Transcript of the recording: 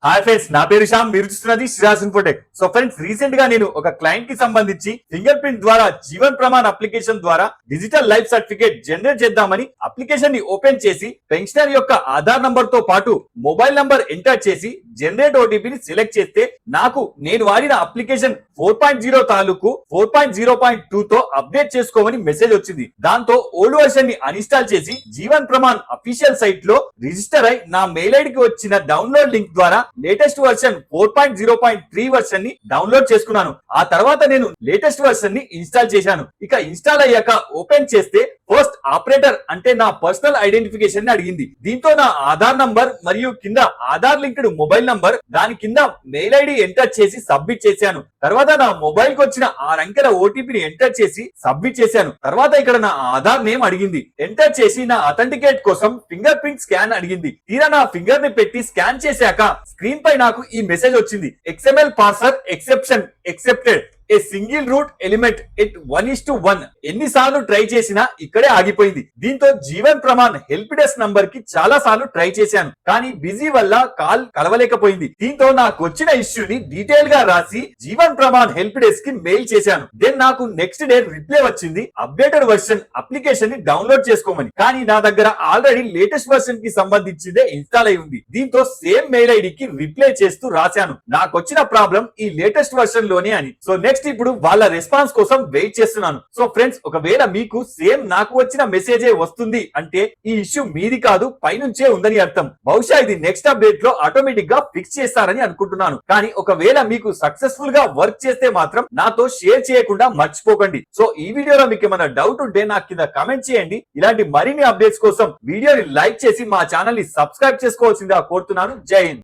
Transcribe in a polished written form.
Hi friends, నా పేరు శ్యామ్. మీరు చూస్తున్నది Sreeraj Infotech. So friends, recent గా నేను ఒక క్లయింట్ కి సంబంధించి ఫింగర్ ప్రింట్ ద్వారా జీవన్ ప్రమాణ్ అప్లికేషన్ ద్వారా డిజిటల్ లైఫ్ సర్టిఫికేట్ జనరేట్ చేద్దామని అప్లికేషన్ ని ఓపెన్ చేసి పెన్షనర్ యొక్క ఆధార్ నంబర్ తో పాటు మొబైల్ నంబర్ ఎంటర్ చేసి జనరేట్ ఓటీపీని సెలెక్ట్ చేస్తే నాకు నేను వాడిన అప్లికేషన్ 4.0 తాలూకు 4.0.2 తో అప్డేట్ చేసుకోమని మెసేజ్ వచ్చింది. దాంతో ఓల్డ్ వర్షన్ ని అన్ఇన్స్టాల్ చేసి జీవన్ ప్రమాణ్ అఫీషియల్ సైట్ లో రిజిస్టర్ అయి నా మెయిల్ ఐడికి వచ్చిన డౌన్లోడ్ లింక్ ద్వారా లేటెస్ట్ వర్షన్ 4.0.3 వర్షన్ ని డౌన్లోడ్ చేసుకున్నాను. ఆ తర్వాత నేను లేటెస్ట్ వర్షన్ ని ఇన్స్టాల్ చేశాను. ఇక ఇన్స్టాల్ అయ్యాక ఓపెన్ చేస్తే పోస్ట్ ఆపరేటర్ అంటే నా పర్సనల్ ఐడెంటిఫికేషన్ ని అడిగింది. దీంతో నా ఆధార్ నంబర్ మరియు కింద ఆధార్ లింక్డ్ మొబైల్ నంబర్, దాని కింద మెయిల్ ఐడి ఎంటర్ చేసి సబ్మిట్ చేశాను. తర్వాత నా మొబైల్ కి వచ్చిన 6 అంకెల ఓటీపీని ఎంటర్ చేసి సబ్మిట్ చేశాను. తర్వాత ఇక్కడ నా ఆధార్ నేమ్ అడిగింది. ఎంటర్ చేసి నా అథెంటికేట్ కోసం ఫింగర్ ప్రింట్ స్కాన్ అడిగింది. తీరా నా ఫింగర్ ని పెట్టి స్కాన్ చేశాక స్క్రీన్ పై నాకు ఈ మెసేజ్ వచ్చింది. XML parser exception expected, a single root element at 1:1. ఎన్నిసార్లు ట్రై చేసినా ఇక్కడే ఆగిపోయింది. దీంతో Jeevan Pramaan help desk number కి చాలా సార్లు ట్రై చేశాను, కానీ బిజీ వల్ల కాల్ కలవలేకపోయింది. దీంతో నాకు వచ్చిన ఇష్యూని డీటెయిల్ గా రాసి జీవన్ ప్రమాణ్ హెల్ప్ డెస్క్ కి మెయిల్ చేశాను. దెన్ నాకు నెక్స్ట్ డే రిప్లై వచ్చింది, అప్డేటెడ్ వర్షన్ అప్లికేషన్ ని డౌన్లోడ్ చేసుకోమని. కానీ నా దగ్గర ఆల్రెడీ లేటెస్ట్ వర్షన్ కి సంబంధించిందే ఇన్స్టాల్ అయి ఉంది. దీంతో సేమ్ మెయిల్ ఐడికి రిప్లై చేస్తూ రాశాను, నాకు వచ్చిన ప్రాబ్లం ఈ లేటెస్ట్ వర్షన్ లోనే అని. సో నెక్స్ట్ ఇప్పుడు వాళ్ళ రెస్పాన్స్ కోసం వెయిట్ చేస్తున్నాను. సో ఫ్రెండ్స్, ఒకవేళ మీకు సేమ్ నాకు వచ్చిన మెసేజే వస్తుంది అంటే ఈ ఇష్యూ మీది కాదు, పైనుంచే ఉందని అర్థం. బహుశా ఇది నెక్స్ట్ అప్డేట్ లో ఆటోమేటిక్ గా ఫిక్స్ చేస్తారని అనుకుంటున్నాను. కానీ ఒకవేళ మీకు సక్సెస్ఫుల్ గా వర్క్ చేస్తే మాత్రం నాతో షేర్ చేయకుండా మర్చిపోకండి. సో ఈ వీడియోలో మీకు ఏమైనా డౌట్ ఉంటే నాకు కింద కమెంట్ చేయండి. ఇలాంటి మరిన్ని అప్డేట్స్ కోసం వీడియోని లైక్ చేసి మా ఛానల్ ని సబ్స్క్రైబ్ చేసుకోవాల్సిందిగా కోరుతున్నాను. జై హింద్.